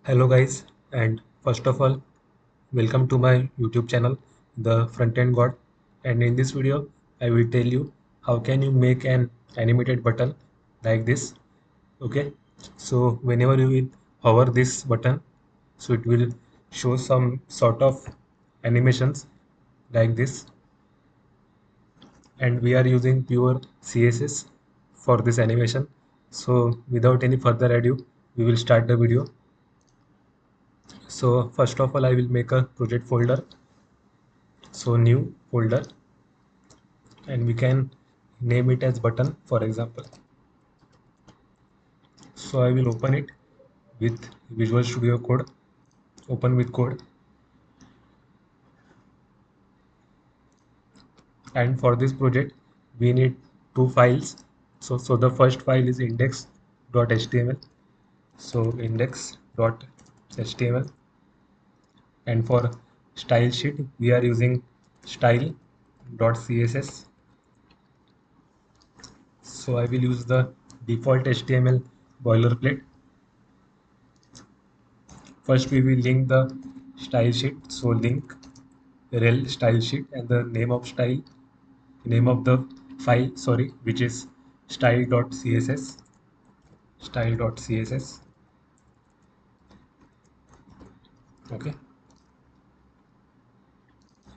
Hello guys, and first of all, welcome to my YouTube channel, The Front End God. And in this video, I will tell you how can you make an animated button like this. Okay, so whenever you will hover this button, so it will show some sort of animations like this, and we are using pure CSS for this animation. So without any further ado, we will start the video. So first of all, I will make a project folder. So new folder, and we can name it as button, for example. So I will open it with Visual Studio Code. Open with code, and for this project we need two files. So the first file is index.html. So index.html, and for style sheet we are using style.css. So I will use the default HTML boilerplate. First we will link the style sheet. So link rel style sheet and the name of the file, sorry, which is style.css. Style.css. Okay.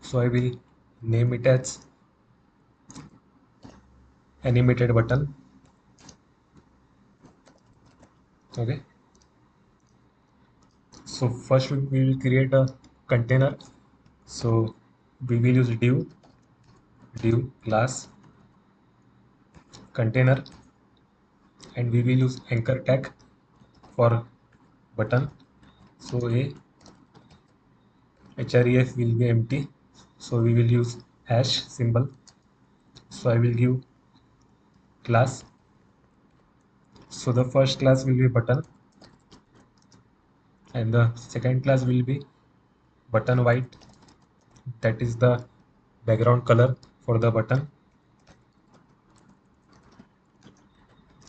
So I will name it as animated button. Okay. So first we will create a container. So we will use div class container, and we will use anchor tag for button. So a href will be empty, so we will use hash symbol. So I will give class. So the first class will be button, and the second class will be button white, that is the background color for the button,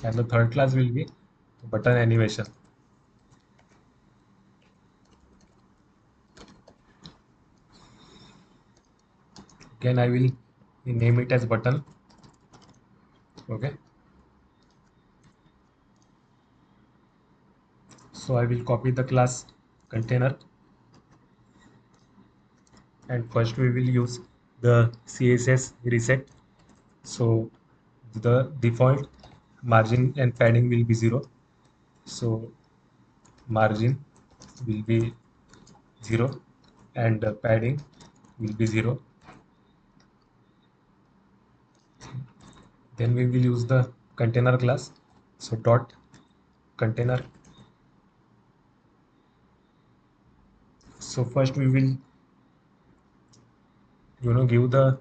and the third class will be button animation. Again I will name it as button. Okay. So I will copy the class container, and first we will use the CSS reset. So the default margin and padding will be 0. So margin will be 0, and padding will be 0. Then we will use the container class. So dot container. So first we will give the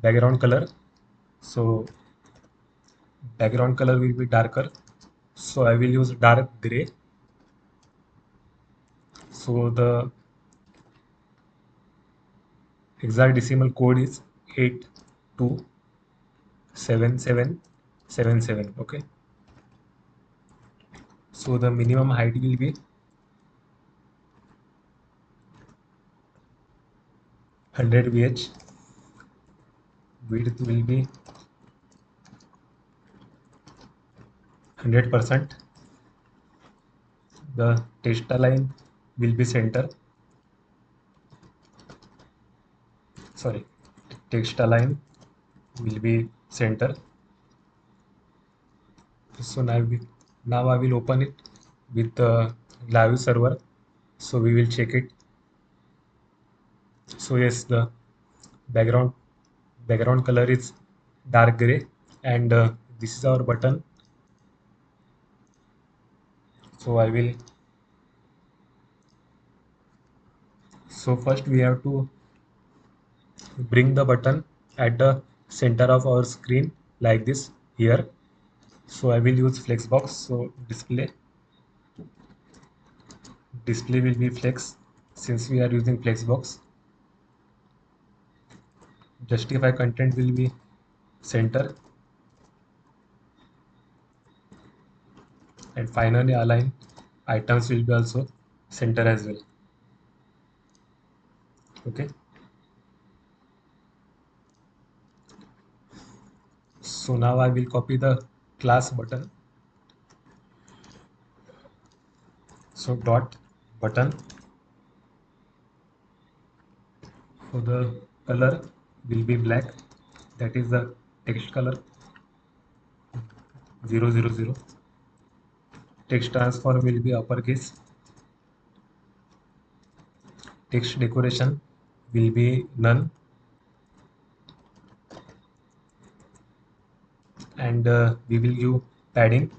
background color. So background color will be darker, so I will use dark gray. So the hexadecimal code is 827777. Okay. So the minimum height will be 100 VH. Width will be 100%. The text align will be center. Sorry, text align will be center. So now I will open it with the live server. So we will check it. So yes, the background color is dark gray, and this is our button. So I will. So first we have to bring the button at the center of our screen like this here. So I will use flexbox. So display will be flex, since we are using flexbox. Justify content will be center, and finally align items will be also center as well. Okay, so now I will copy the class button. So dot button, for the color will be black, that is the text color 000. Text transform will be uppercase. Text decoration will be none, and we will give padding.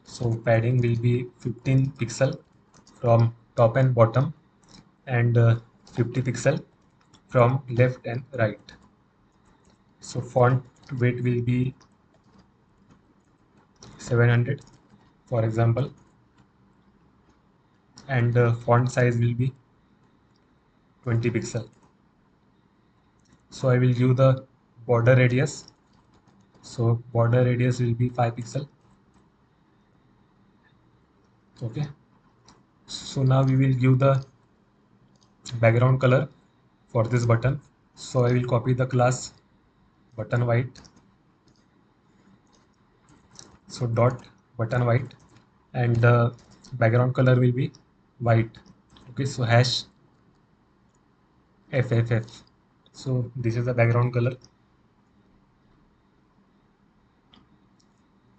So padding will be 15 pixel from top and bottom, and 50 pixel from left and right. So font weight will be 700 for example, and font size will be 20 pixel. So I will give the border radius. So border radius will be 5 pixel. Okay. So now we will give the background color for this button. So I will copy the class button white. So dot button white, and the background color will be white. Okay. So hash FFF. So this is the background color.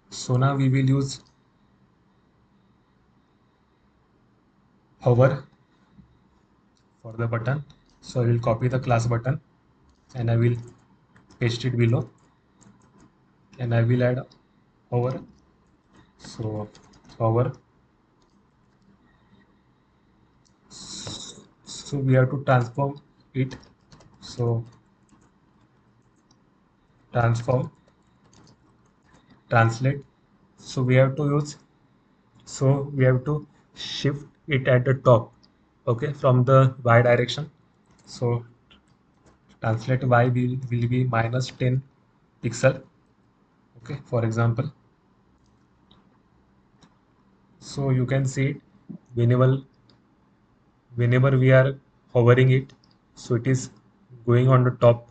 So now we will use hover for the button. So I will copy the class button and I will paste it below, and I will add hover. So hover. So we have to transform it. So transform, translate. So we have to use. So we have to shift it at the top. Okay, from the y direction. So translate y will be minus 10 pixel. Okay, for example. So you can see it whenever we are hovering it, so it is going on the top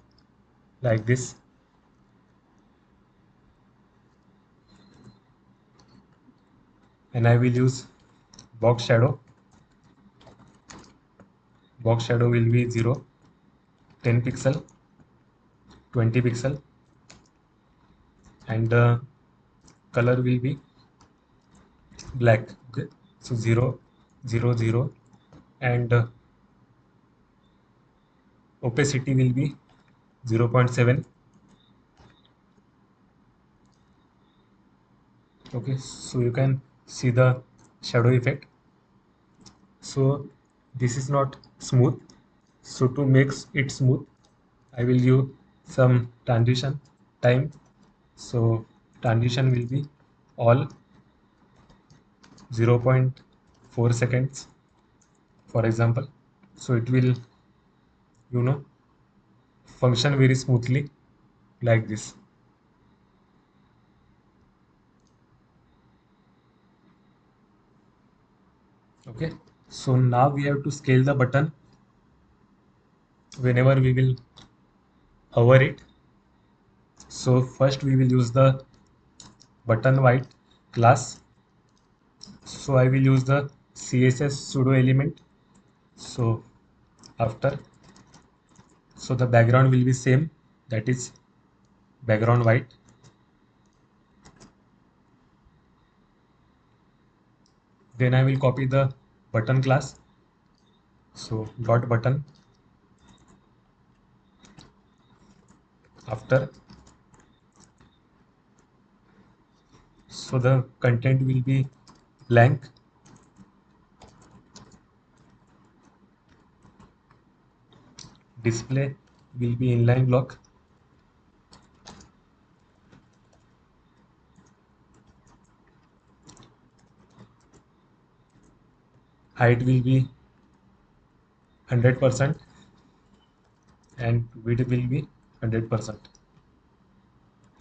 like this. And I will use box shadow. Box shadow will be 0, 10 pixel, 20 pixel, and the color will be black. Okay, so 0, 0, 0, and opacity will be 0.7. Okay, so you can see the shadow effect. So this is not smooth. So to make it smooth, I will use some transition time. So transition will be all 0.4 seconds, for example. So it will, you know, function very smoothly like this. Okay. So now we have to scale the button whenever we will hover it. So first we will use the button white class. So I will use the CSS pseudo element. So after, so the background will be same, that is background white. Then I will copy the button class. So dot button. After, so the content will be blank. Display will be inline block. Height will be 100% and width will be 100%.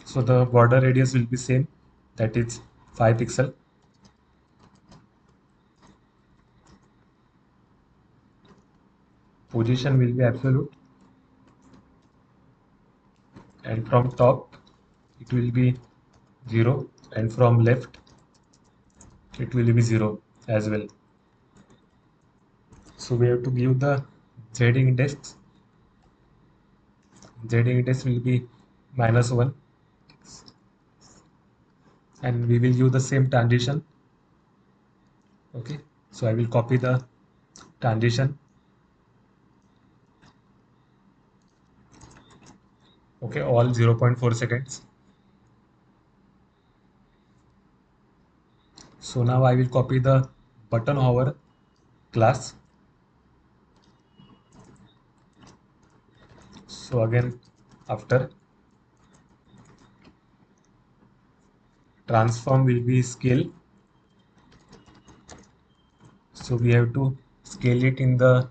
So the border radius will be same, that is 5 pixel. position will be absolute, and from top it will be 0, and from left it will be 0 as well. So we have to give the z index. Z index will be -1, and we will use the same transition. Okay, so I will copy the transition. Okay, all 0.4 seconds. So now I will copy the button hover class. So again, after transform will be scale. So we have to scale it in the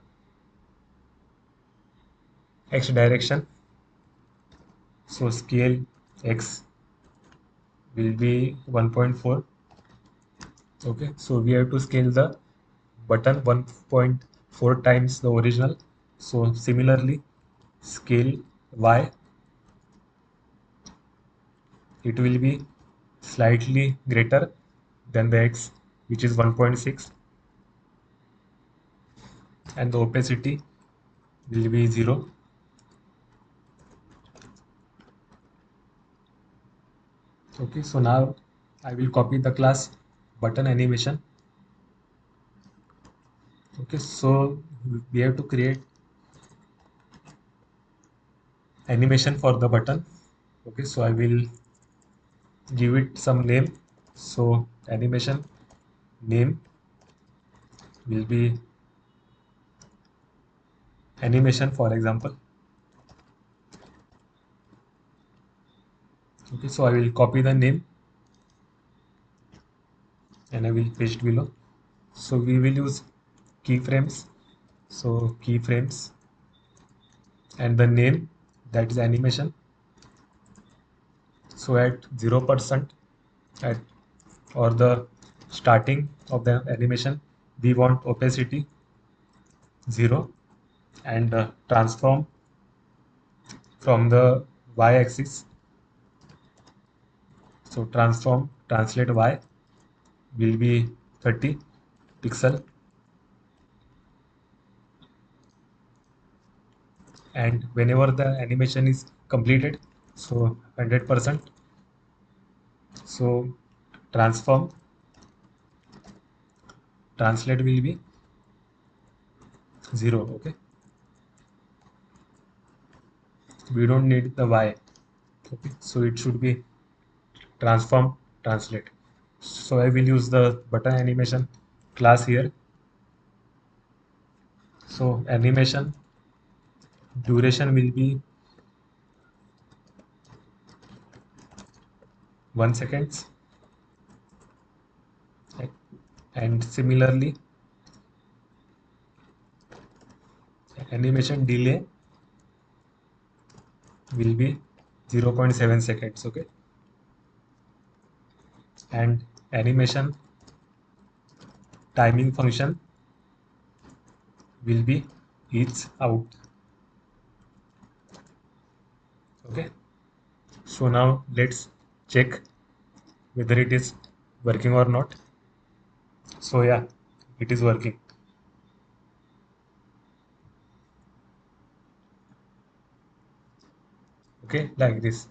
x direction. So scale x will be 1.4. Okay, so we have to scale the button 1.4 times the original. So similarly, scale y, it will be slightly greater than the x, which is 1.6, and the opacity will be 0. Okay, so now I will copy the class button animation. Okay, so we have to create animation for the button. Okay, so I will give it some name. So animation name will be animation, for example. Okay, so I will copy the name and I will paste below. So we will use keyframes. So keyframes and the name, that is animation. So at 0% at or the starting of the animation, we want opacity 0, and transform from the y-axis. So transform translate y will be 30 pixel, and whenever the animation is completed, so 100%, so transform translate will be 0. Okay, we don't need the y. Okay, so it should be transform translate. So I will use the button animation class here. So animation duration will be 1 seconds, and similarly animation delay will be 0.7 seconds. Okay, and animation timing function will be each out. Okay, so now let's check whether it is working or not. So yeah, it is working. Okay, like this.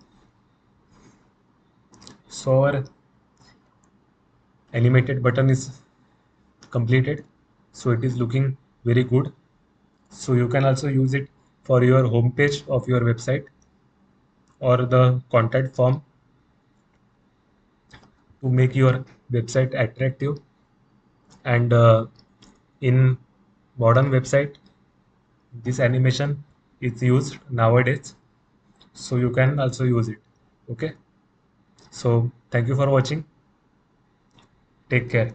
So our animated button is completed, so it is looking very good. So you can also use it for your home page of your website or the contact form to make your website attractive. And in modern website, this animation is used nowadays, so you can also use it. Okay, so thank you for watching. Take care.